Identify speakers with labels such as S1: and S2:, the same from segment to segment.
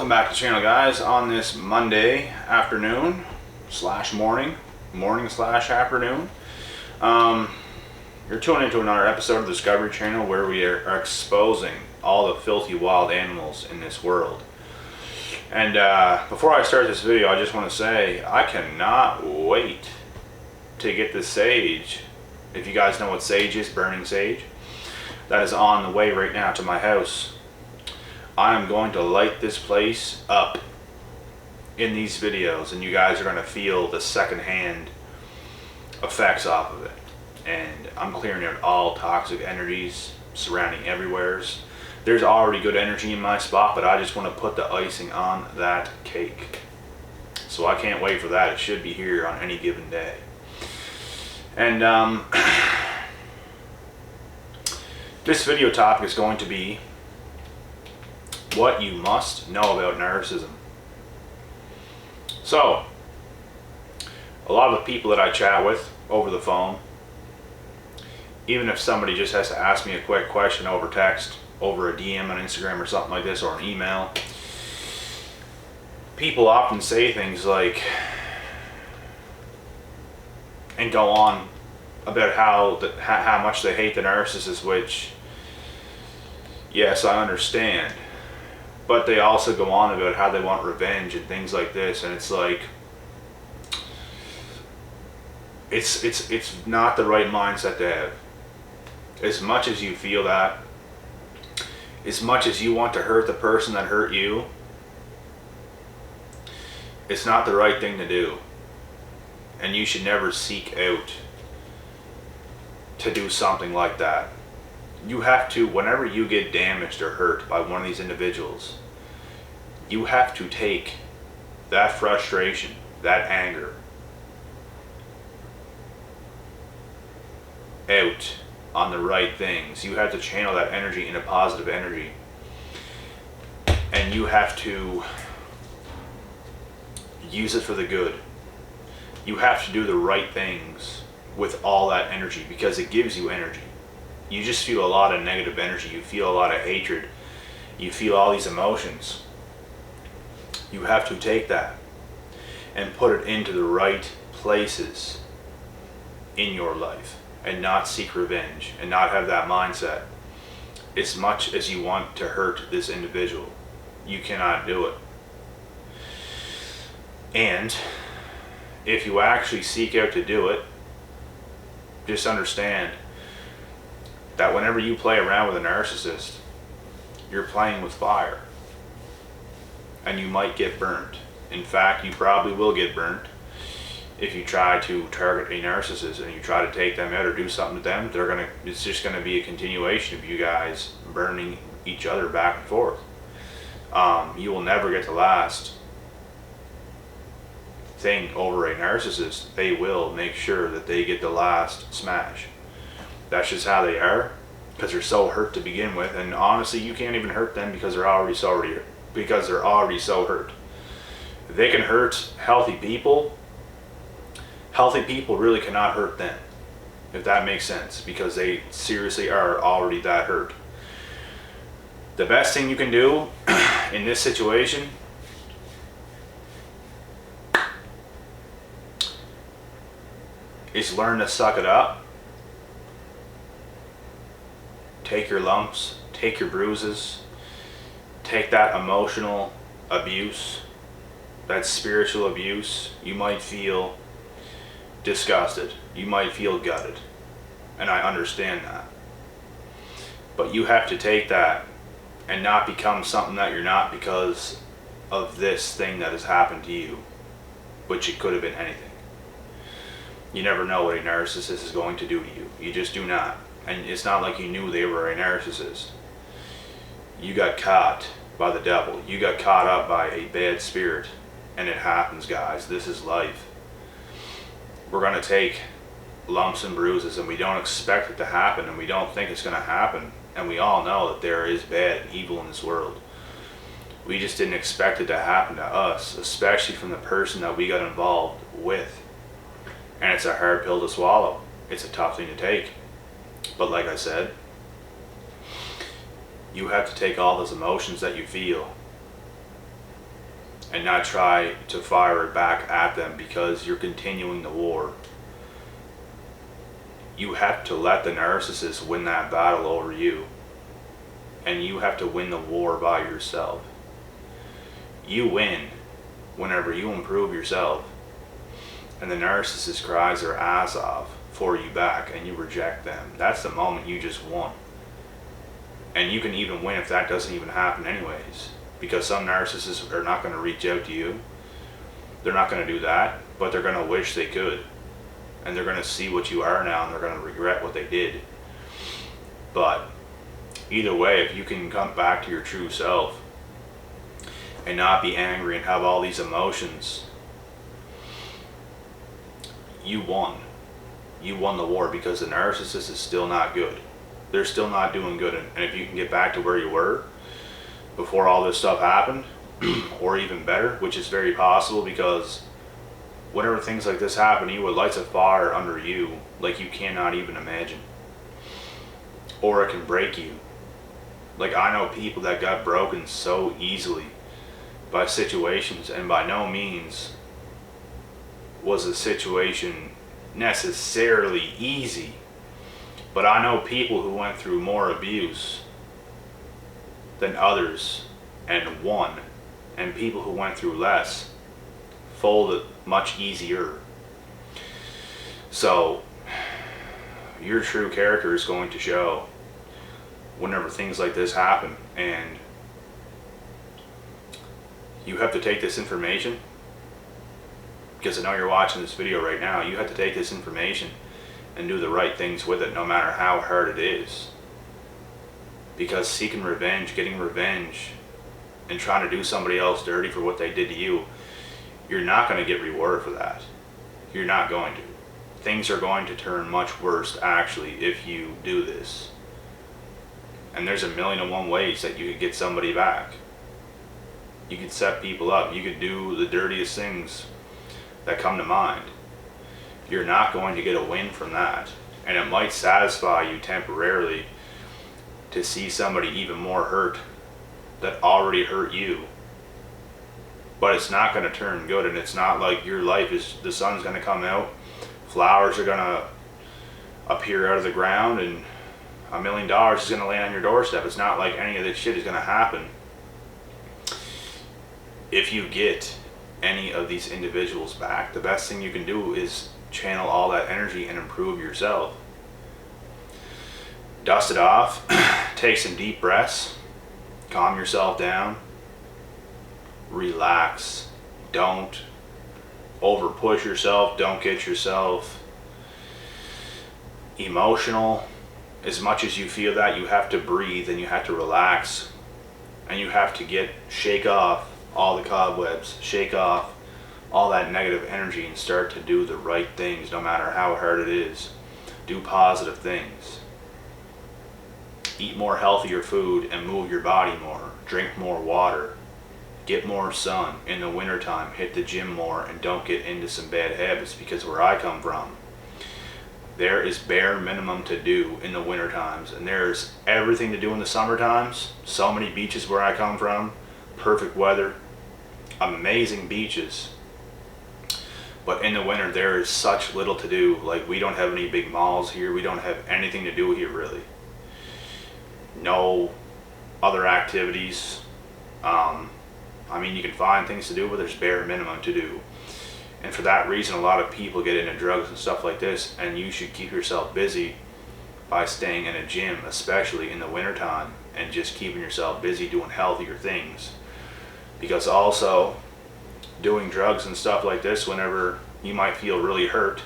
S1: Welcome back to the channel, guys. On this Monday afternoon slash morning slash afternoon, you're tuning into another episode of the Discovery Channel where we are exposing all the filthy wild animals in this world. And before I start this video, I just want to say I cannot wait to get the sage. If you guys know what sage is, burning sage, that is on the way right now to my house. I am going to light this place up in these videos, and you guys are going to feel the secondhand effects off of it. And I'm clearing out all toxic energies surrounding everywheres. There's already good energy in my spot, but I just want to put the icing on that cake. So I can't wait for that. It should be here on any given day. And this video topic is going to be what you must know about narcissism. So, a lot of the people that I chat with over the phone, even if somebody just has to ask me a quick question over text, over a DM on Instagram or something like this, or an email, people often say things like, and go on about how much they hate the narcissist, which, yes, I understand. But they also go on about how they want revenge and things like this, and it's like, it's not the right mindset to have. As much as you feel that, as much as you want to hurt the person that hurt you, it's not the right thing to do. And you should never seek out to do something like that. You have to, whenever you get damaged or hurt by one of these individuals, you have to take that frustration, that anger, out on the right things. You have to channel that energy into positive energy. And you have to use it for the good. You have to do the right things with all that energy because it gives you energy. You just feel a lot of negative energy. You feel a lot of hatred. You feel all these emotions. You have to take that and put it into the right places in your life and not seek revenge and not have that mindset. As much as you want to hurt this individual, you cannot do it. And if you actually seek out to do it, just understand that whenever you play around with a narcissist, you're playing with fire. And you might get burnt. In fact, you probably will get burnt if you try to target a narcissist and you try to take them out or do something to them. It's just gonna be a continuation of you guys burning each other back and forth. You will never get the last thing over a narcissist. They will make sure that they get the last smash. That's just how they are, because they're so hurt to begin with, and honestly, you can't even hurt them because they're already so hurt. They can hurt healthy people. Healthy people really cannot hurt them, if that makes sense, because they seriously are already that hurt. The best thing you can do in this situation is learn to suck it up. Take your lumps, take your bruises, take that emotional abuse, that spiritual abuse. You might feel disgusted, you might feel gutted, and I understand that. But you have to take that and not become something that you're not because of this thing that has happened to you, which it could have been anything. You never know what a narcissist is going to do to you. You just do not. And it's not like you knew they were a narcissist. You got caught by the devil. You got caught up by a bad spirit. And it happens, guys. This is life. We're going to take lumps and bruises, and we don't expect it to happen, and we don't think it's going to happen. And we all know that there is bad and evil in this world. We just didn't expect it to happen to us, especially from the person that we got involved with. And it's a hard pill to swallow. It's a tough thing to take. But like I said, you have to take all those emotions that you feel and not try to fire it back at them because you're continuing the war. You have to let the narcissist win that battle over you, and you have to win the war by yourself. You win whenever you improve yourself, and the narcissist cries their ass off for you back and you reject them. That's the moment you just won. And you can even win if that doesn't even happen anyways, because some narcissists are not going to reach out to you. They're not going to do that, but they're going to wish they could. And they're going to see what you are now, and they're going to regret what they did. But either way, if you can come back to your true self and not be angry and have all these emotions, you won. You won the war, because the narcissist is still not good. They're still not doing good. And if you can get back to where you were before all this stuff happened, or even better, which is very possible, because whenever things like this happen, you would light a fire under you like you cannot even imagine. Or it can break you. Like, I know people that got broken so easily by situations, and by no means was the situation necessarily easy. But I know people who went through more abuse than others and won, and people who went through less folded much easier. So your true character is going to show whenever things like this happen, and you have to take this information, because I know you're watching this video right now. You have to take this information and do the right things with it, no matter how hard it is. Because seeking revenge, getting revenge, and trying to do somebody else dirty for what they did to you, you're not going to get rewarded for that. You're not going to. Things are going to turn much worse, actually, if you do this. And there's 1,000,001 ways that you could get somebody back. You could set people up. You could do the dirtiest things that come to mind. You're not going to get a win from that. And it might satisfy you temporarily to see somebody even more hurt that already hurt you. But it's not going to turn good, and it's not like your life is, the sun's going to come out, flowers are going to appear out of the ground, and $1 million is going to land on your doorstep. It's not like any of this shit is going to happen if you get any of these individuals back. The best thing you can do is channel all that energy and improve yourself. Dust it off, take some deep breaths, calm yourself down, relax. Don't over push yourself, don't get yourself emotional. As much as you feel that, you have to breathe and you have to relax, and you have to shake off all the cobwebs, shake off all that negative energy, and start to do the right things no matter how hard it is. Do positive things. Eat more healthier food and move your body more. Drink more water. Get more sun. In the wintertime, hit the gym more, and don't get into some bad habits, because where I come from, there is bare minimum to do in the winter times, and there's everything to do in the summer times. So many beaches where I come from, perfect weather, amazing beaches. But in the winter, there is such little to do. Like, we don't have any big malls here. We don't have anything to do here, really. No other activities. I mean, you can find things to do, but there's bare minimum to do. And for that reason, a lot of people get into drugs and stuff like this, and you should keep yourself busy by staying in a gym, especially in the wintertime, and just keeping yourself busy doing healthier things. Because also, doing drugs and stuff like this, whenever you might feel really hurt,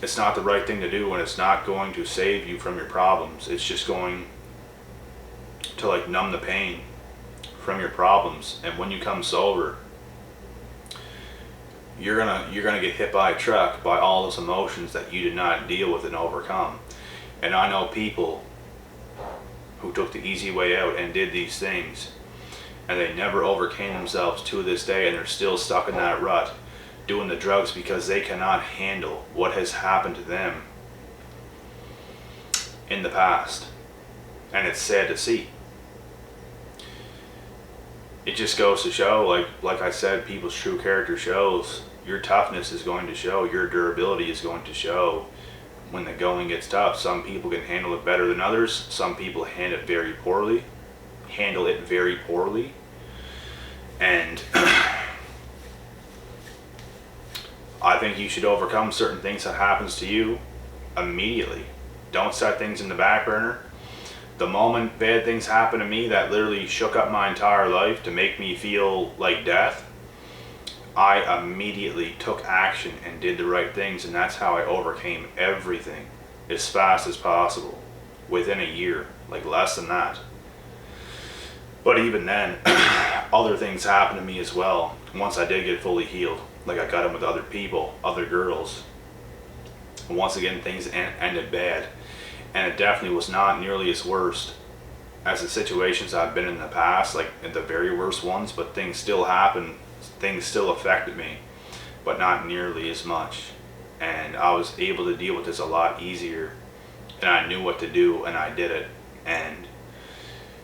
S1: it's not the right thing to do, and it's not going to save you from your problems. It's just going to, like, numb the pain from your problems. And when you come sober, you're gonna get hit by a truck by all those emotions that you did not deal with and overcome. And I know people who took the easy way out and did these things, and they never overcame themselves to this day, and they're still stuck in that rut doing the drugs because they cannot handle what has happened to them in the past. And it's sad to see. it just goes to show, like I said, people's true character shows. Your toughness is going to show. Your durability is going to show when the going gets tough. Some people can handle it better than others. Some people handle it very poorly. And I think you should overcome certain things that happens to you immediately. Don't set things in the back burner. The moment bad things happen to me that literally shook up my entire life to make me feel like death, I immediately took action and did the right things, and that's how I overcame everything as fast as possible within a year, like less than that. But even then, other things happened to me as well once I did get fully healed. Like I got in with other people, other girls. And once again, things ended bad. And it definitely was not nearly as worst as the situations I've been in the past, like the very worst ones, but things still happened. Things still affected me, but not nearly as much. And I was able to deal with this a lot easier, and I knew what to do, and I did it. And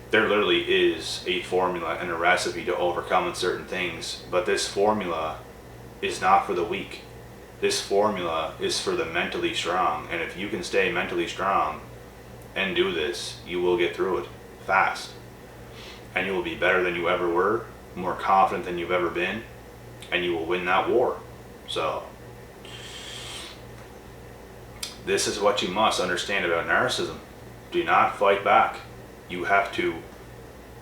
S1: there literally is a formula and a recipe to overcoming certain things, but this formula is not for the weak. This formula is for the mentally strong, and if you can stay mentally strong and do this, you will get through it fast, and you will be better than you ever were, more confident than you've ever been, and you will win that war. So this is what you must understand about narcissism. Do not fight back. You have to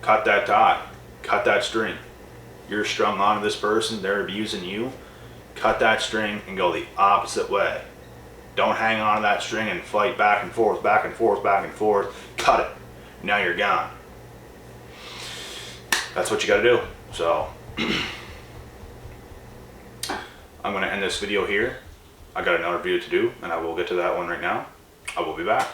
S1: cut that tie, cut that string. You're strung onto this person, they're abusing you. Cut that string and go the opposite way. Don't hang on to that string and fight back and forth, back and forth, back and forth. Cut it. Now you're gone. That's what you gotta do. So I'm gonna end this video here. I got another video to do, and I will get to that one right now. I will be back.